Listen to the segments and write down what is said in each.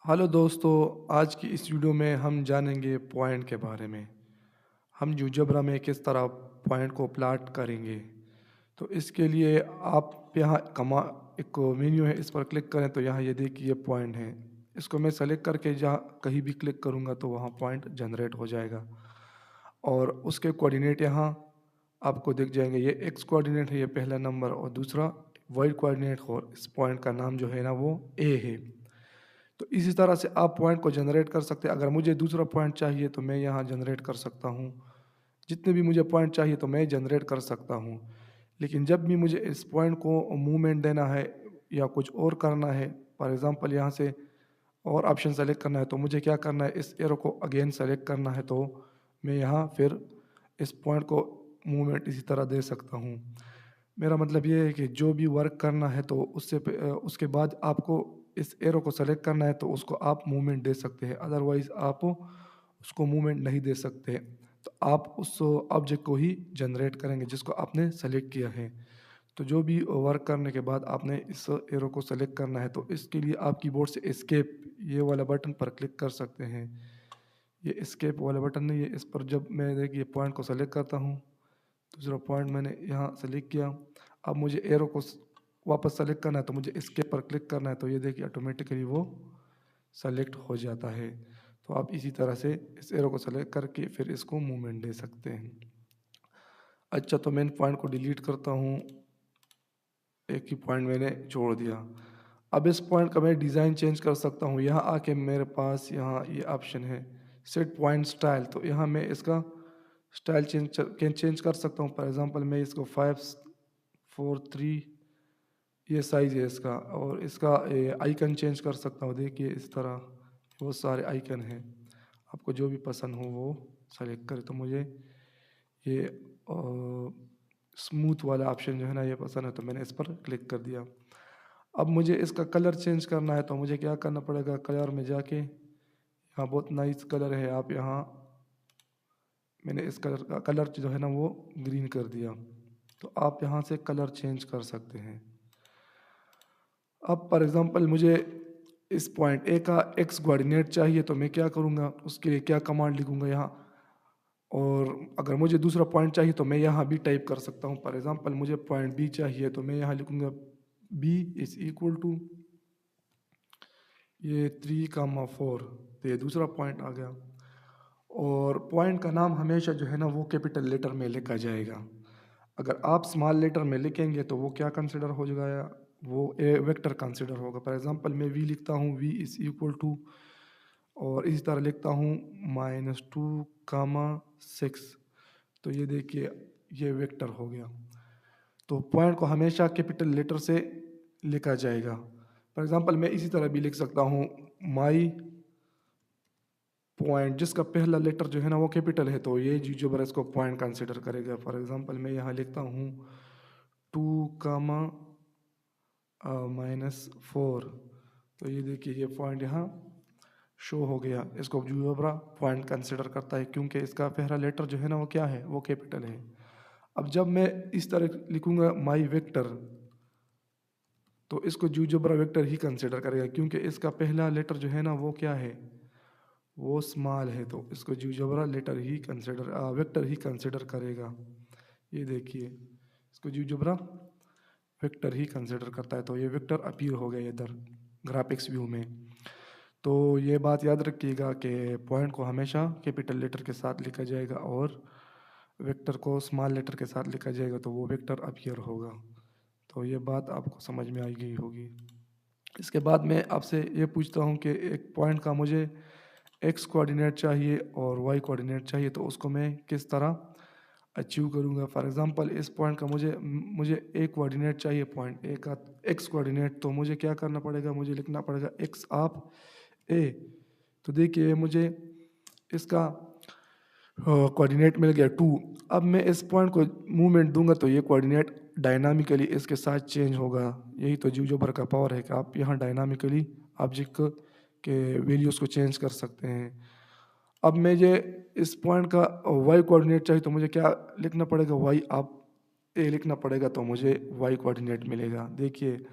Hello दोस्तों, आज की इस वीडियो में हम जानेंगे पॉइंट के बारे में। हम जियोजेब्रा में किस तरह पॉइंट को प्लॉट करेंगे। तो इसके लिए आप यहाँ एक मेन्यू है, इस पर क्लिक करें तो यहाँ ये देखिए ये पॉइंट है। इसको मैं सेलेक्ट करके जहाँ कहीं भी क्लिक करूँगा तो वहाँ पॉइंट जनरेट हो जाएगा और उसके कोऑर्डिनेट यहाँ आपको दिख जाएंगे। ये एक्स कोऑर्डिनेट है, ये पहला नंबर, और दूसरा वाई कोऑर्डिनेट, और इस पॉइंट का नाम जो है ना वो ए है। तो इसी तरह से आप पॉइंट को जनरेट कर सकते हैं। अगर मुझे दूसरा पॉइंट चाहिए तो मैं यहाँ जनरेट कर सकता हूँ। जितने भी मुझे पॉइंट चाहिए तो मैं जनरेट कर सकता हूँ। लेकिन जब भी मुझे इस पॉइंट को मूवमेंट देना है या कुछ और करना है, फॉर एग्ज़ाम्पल यहाँ से और ऑप्शन सेलेक्ट करना है, तो मुझे क्या करना है, इस एरो को अगेन सेलेक्ट करना है। तो मैं यहाँ फिर इस पॉइंट को मूवमेंट इसी तरह दे सकता हूँ। मेरा मतलब ये है कि जो भी वर्क करना है तो उसके बाद आपको इस एरो को सेलेक्ट करना है तो उसको आप मूवमेंट दे सकते हैं, अदरवाइज़ आप उसको मूवमेंट नहीं दे सकते। तो आप उस ऑब्जेक्ट को ही जनरेट करेंगे जिसको आपने सेलेक्ट किया है। तो जो भी वर्क करने के बाद आपने इस एरो को सेलेक्ट करना है, तो इसके लिए आप कीबोर्ड से एस्केप ये वाला बटन पर क्लिक कर सकते हैं। ये एस्केप वाला बटन नहीं है, इस पर जब मैं देखिए पॉइंट को सेलेक्ट करता हूँ, दूसरा पॉइंट मैंने यहाँ सेलेक्ट किया। अब मुझे एरो को वापस सेलेक्ट करना है तो मुझे एस्केप पर क्लिक करना है, तो ये देखिए ऑटोमेटिकली वो सेलेक्ट हो जाता है। तो आप इसी तरह से इस एरो को सेलेक्ट करके फिर इसको मूवमेंट दे सकते हैं। अच्छा, तो मैं इन पॉइंट को डिलीट करता हूँ। एक ही पॉइंट मैंने छोड़ दिया। अब इस पॉइंट का मैं डिज़ाइन चेंज कर सकता हूँ। यहाँ आके मेरे पास यहाँ ये ऑप्शन है सेट पॉइंट स्टाइल, तो यहाँ मैं इसका स्टाइल चेंज कर सकता हूँ। फॉर एग्जांपल मैं इसको 543 ये साइज़ है इसका, और इसका आइकन चेंज कर सकता हूँ। देखिए इस तरह बहुत सारे आइकन हैं, आपको जो भी पसंद हो वो सेलेक्ट करें। तो मुझे ये स्मूथ वाला ऑप्शन जो है ना ये पसंद है, तो मैंने इस पर क्लिक कर दिया। अब मुझे इसका कलर चेंज करना है तो मुझे क्या करना पड़ेगा, कलर में जाके यहाँ बहुत नाइस कलर है, आप यहाँ मैंने इस कलर का कलर जो है ना वो ग्रीन कर दिया। तो आप यहाँ से कलर चेंज कर सकते हैं। अब फॉर एग्जांपल मुझे इस पॉइंट ए का एक्स कोऑर्डिनेट चाहिए, तो मैं क्या करूँगा, उसके लिए क्या कमांड लिखूँगा यहाँ। और अगर मुझे दूसरा पॉइंट चाहिए तो मैं यहाँ भी टाइप कर सकता हूँ। फॉर एग्जांपल मुझे पॉइंट बी चाहिए तो मैं यहाँ लिखूँगा बी इज इक्वल टू ये 3,4। तो ये दूसरा पॉइंट आ गया। और पॉइंट का नाम हमेशा जो है ना वो कैपिटल लेटर में लिखा जाएगा। अगर आप स्मॉल लेटर में लिखेंगे तो वो क्या कंसिडर हो जाएगा, वो ए वेक्टर कंसिडर होगा। फॉर एग्जांपल मैं वी लिखता हूँ, वी इज इक्वल टू, और इसी तरह लिखता हूँ -2,6। तो ये देखिए ये वेक्टर हो गया। तो पॉइंट को हमेशा कैपिटल लेटर से लिखा जाएगा। फॉर एग्जांपल मैं इसी तरह भी लिख सकता हूँ माई पॉइंट, जिसका पहला लेटर जो है ना वो कैपिटल है, तो ये जो बड़ा इसको पॉइंट कंसिडर करेगा। फॉर एग्जांपल मैं यहाँ लिखता हूँ 2,-4। तो ये देखिए ये पॉइंट यहाँ शो हो गया। इसको जियोब्रा पॉइंट कंसिडर करता है क्योंकि इसका पहला लेटर जो है ना वो क्या है, वो कैपिटल है। अब जब मैं इस तरह लिखूंगा माई वेक्टर, तो इसको जियोब्रा वेक्टर ही कंसिडर करेगा क्योंकि इसका पहला लेटर जो है ना वो क्या है, वो स्मॉल है। तो इसको जियोजेब्रा लेटर ही कंसिडर वेक्टर ही कंसिडर करेगा। ये देखिए इसको जियोजेब्रा वेक्टर ही कंसिडर करता है। तो ये वेक्टर अपीयर हो गया इधर ग्राफिक्स व्यू में। तो ये बात याद रखिएगा कि पॉइंट को हमेशा कैपिटल लेटर के साथ लिखा जाएगा और वेक्टर को स्मॉल लेटर के साथ लिखा जाएगा, तो वो वेक्टर अपीयर होगा। तो ये बात आपको समझ में आई गई होगी। इसके बाद मैं आपसे ये पूछता हूँ कि एक पॉइंट का मुझे एक्स कोऑर्डिनेट चाहिए और वाई कोऑर्डिनेट चाहिए, तो उसको मैं किस तरह अचीव करूँगा। फॉर एग्जांपल इस पॉइंट का मुझे मुझे ए कोऑर्डिनेट चाहिए, पॉइंट ए का एक्स कोऑर्डिनेट, तो मुझे क्या करना पड़ेगा, मुझे लिखना पड़ेगा एक्स ऑफ ए। तो देखिए मुझे इसका कोऑर्डिनेट मिल गया 2। अब मैं इस पॉइंट को मूवमेंट दूंगा तो ये कोऑर्डिनेट डायनामिकली इसके साथ चेंज होगा। यही तो जियोजेब्रा का पावर है कि आप यहाँ डायनामिकली ऑब्जेक्ट के वैल्यूज़ को चेंज कर सकते हैं। अब मुझे इस पॉइंट का वाई कोऑर्डिनेट चाहिए तो मुझे क्या लिखना पड़ेगा, वाई आप ए लिखना पड़ेगा, तो मुझे वाई कोऑर्डिनेट मिलेगा। देखिए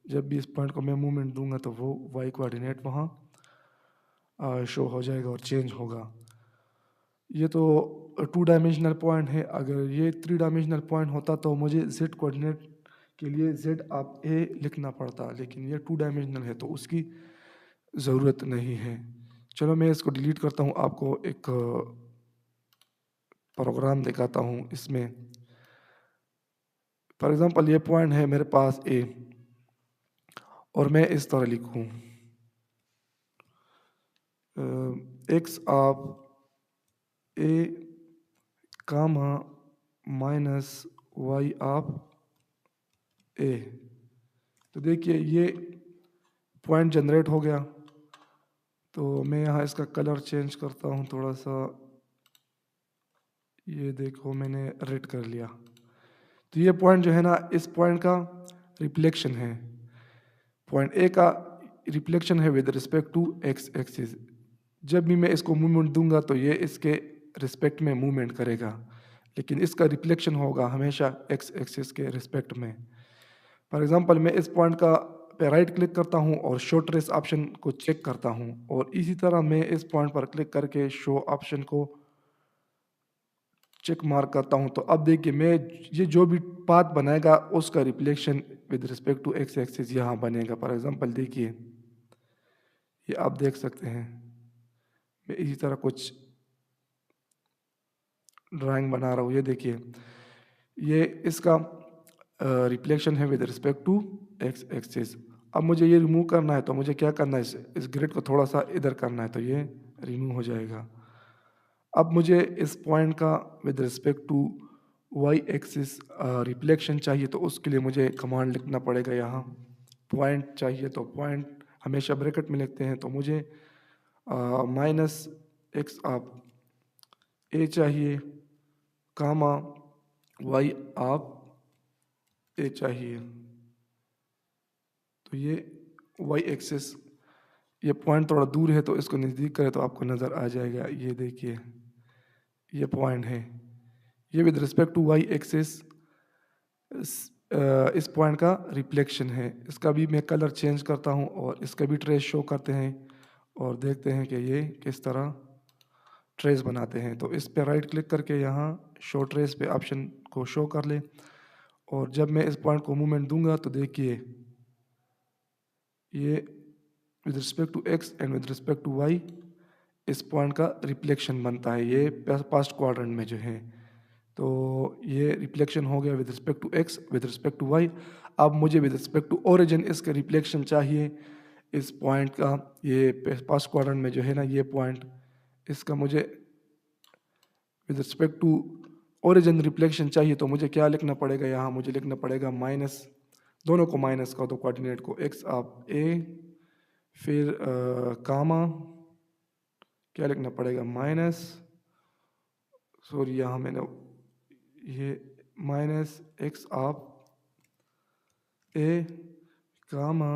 जब भी इस पॉइंट को मैं मूवमेंट दूंगा तो वो वाई कोऑर्डिनेट वहाँ शो हो जाएगा और चेंज होगा। ये तो 2 डायमेंशनल पॉइंट है। अगर ये 3 डायमेंशनल पॉइंट होता तो मुझे ज़ेड कोऑर्डिनेट के लिए ज़ेड आप ए लिखना पड़ता, लेकिन ये 2 डायमेंशनल है तो उसकी ज़रूरत नहीं है। चलो मैं इसको डिलीट करता हूँ, आपको एक प्रोग्राम दिखाता हूँ इसमें। फॉर एग्ज़ाम्पल ये पॉइंट है मेरे पास ए, और मैं इस तरह लिखूँ x of a comma minus y of a. तो देखिए ये पॉइंट जनरेट हो गया। तो मैं यहाँ इसका कलर चेंज करता हूँ थोड़ा सा, ये देखो मैंने रेड कर लिया। तो ये पॉइंट जो है ना, इस पॉइंट का रिफ्लेक्शन है, पॉइंट ए का रिफ्लेक्शन है with respect to X axis. जब भी मैं इसको मूवमेंट दूंगा तो ये इसके रिस्पेक्ट में मूवमेंट करेगा, लेकिन इसका रिफ्लेक्शन होगा हमेशा एक्स एक्सिस के रिस्पेक्ट में। फॉर एग्जांपल मैं इस पॉइंट का पे राइट क्लिक करता हूँ और शो ट्रेस ऑप्शन को चेक करता हूँ, और इसी तरह मैं इस पॉइंट पर क्लिक करके शो ऑप्शन को चेक मार्क करता हूँ। तो अब देखिए मैं ये जो भी पाथ बनाएगा उसका reflection with respect to X axis यहाँ बनेगा। फॉर एग्जांपल देखिए ये आप देख सकते हैं, मैं इसी तरह कुछ ड्राइंग बना रहा हूँ। ये देखिए ये इसका रिफ्लेक्शन है with respect to X axis. अब मुझे ये रिमूव करना है तो मुझे क्या करना है, इस ग्रिड को थोड़ा सा इधर करना है तो ये रिमूव हो जाएगा। अब मुझे इस पॉइंट का with respect to Y axis reflection चाहिए, तो उसके लिए मुझे कमांड लिखना पड़ेगा। यहाँ पॉइंट चाहिए तो पॉइंट हमेशा ब्रैकेट में लिखते हैं, तो मुझे माइनस एक्स आप ए चाहिए कामा वाई आप ए चाहिए। तो ये वाई एक्सिस, ये पॉइंट थोड़ा दूर है तो इसको नज़दीक करें तो आपको नज़र आ जाएगा। ये देखिए ये पॉइंट है, ये with respect to Y axis इस पॉइंट का रिफ्लेक्शन है। इसका भी मैं कलर चेंज करता हूँ और इसका भी ट्रेस शो करते हैं, और देखते हैं कि ये किस तरह ट्रेस बनाते हैं। तो इस पे राइट क्लिक करके यहाँ शो ट्रेस पे ऑप्शन को शो कर ले, और जब मैं इस पॉइंट को मूवमेंट दूंगा तो देखिए ये with respect to X and with respect to Y इस पॉइंट का रिफ्लेक्शन बनता है, ये फर्स्ट क्वाड्रेंट में जो है। तो ये रिफ्लेक्शन हो गया with respect to X with respect to Y. अब मुझे विद रिस्पेक्ट टू ओरिजिन इसका रिफ्लेक्शन चाहिए इस पॉइंट का, ये फर्स्ट क्वाड्रेंट में जो है ना ये पॉइंट, इसका मुझे with respect to origin reflection चाहिए। तो मुझे क्या लिखना पड़ेगा, यहाँ मुझे लिखना पड़ेगा माइनस, दोनों को माइनस कर दो कोऑर्डिनेट को, एक्स ऑफ ए फिर कामा क्या लिखना पड़ेगा माइनस, सॉरी यहाँ मैंने ये minus x of a comma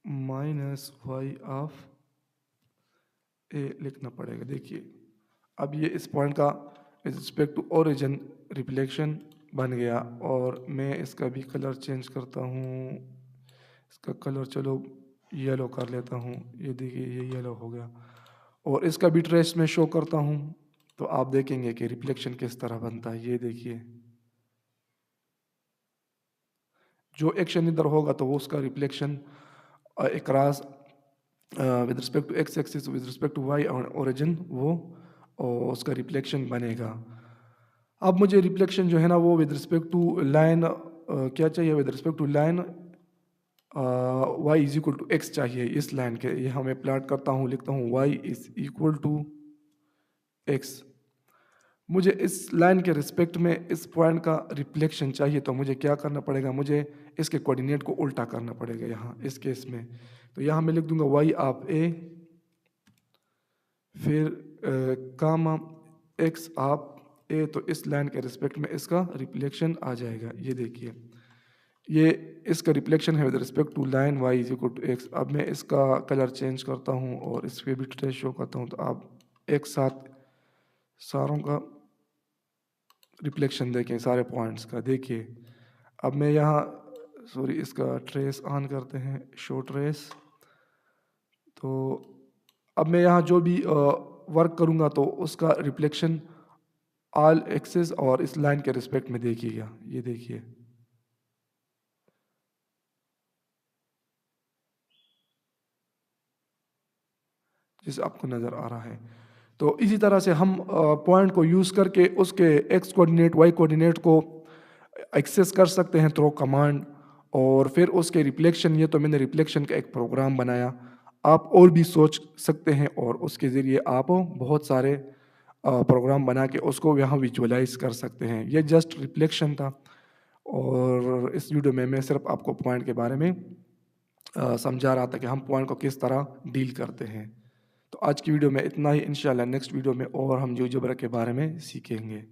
minus y of a लिखना पड़ेगा। देखिए अब ये इस पॉइंट का with respect to origin reflection बन गया। और मैं इसका भी कलर चेंज करता हूँ, इसका कलर चलो येलो कर लेता हूँ। ये देखिए ये येलो हो गया, और इसका भी ट्रेस में शो करता हूँ, तो आप देखेंगे कि रिफ्लेक्शन किस तरह बनता है। ये देखिए जो एक्शन इधर होगा तो वो उसका reflection across with respect to X axis with respect to Y origin वो और उसका रिफ्लेक्शन बनेगा। अब मुझे रिफ्लेक्शन जो है ना वो विद रिस्पेक्ट टू लाइन क्या चाहिए, with respect to line Y is equal to X चाहिए। इस लाइन के ये हमें प्लाट करता हूँ, लिखता हूँ Y is equal to X. मुझे इस लाइन के रिस्पेक्ट में इस पॉइंट का रिफ्लेक्शन चाहिए, तो मुझे क्या करना पड़ेगा, मुझे इसके कोऑर्डिनेट को उल्टा करना पड़ेगा यहाँ इस केस में। तो यहाँ मैं लिख दूंगा वाई ऑफ ए फिर कामा एक्स ऑफ ए, तो इस लाइन के रिस्पेक्ट में इसका रिफ्लेक्शन आ जाएगा। ये देखिए ये इसका रिफ्लेक्शन है with respect to line Y is equal to X. अब मैं इसका कलर चेंज करता हूँ और इस पर भी ट्रेस शो करता हूँ, तो आप एक साथ सारों का रिफ्लेक्शन देखें सारे पॉइंट्स का। देखिए अब मैं यहाँ इसका ट्रेस ऑन करते हैं, शो ट्रेस। तो अब मैं यहाँ जो भी वर्क करूँगा तो उसका रिफ्लेक्शन ऑल एक्सेस और इस लाइन के रिस्पेक्ट में देखिएगा, ये देखिए। जैसे आपको नज़र आ रहा है। तो इसी तरह से हम पॉइंट को यूज़ करके उसके एक्स कोऑर्डिनेट, वाई कोऑर्डिनेट को एक्सेस कर सकते हैं थ्रू कमांड। और फिर उसके रिफ्लेक्शन, ये तो मैंने रिफ्लेक्शन का एक प्रोग्राम बनाया। आप और भी सोच सकते हैं और उसके ज़रिए आप बहुत सारे प्रोग्राम बना के उसको यहाँ विजुअलाइज़ कर सकते हैं। ये जस्ट रिफ्लेक्शन था और इस वीडियो में मैं सिर्फ आपको पॉइंट के बारे में समझा रहा था कि हम पॉइंट को किस तरह डील करते हैं। तो आज की वीडियो में इतना ही। इंशाल्लाह नेक्स्ट वीडियो में और हम जियोजेब्रा के बारे में सीखेंगे।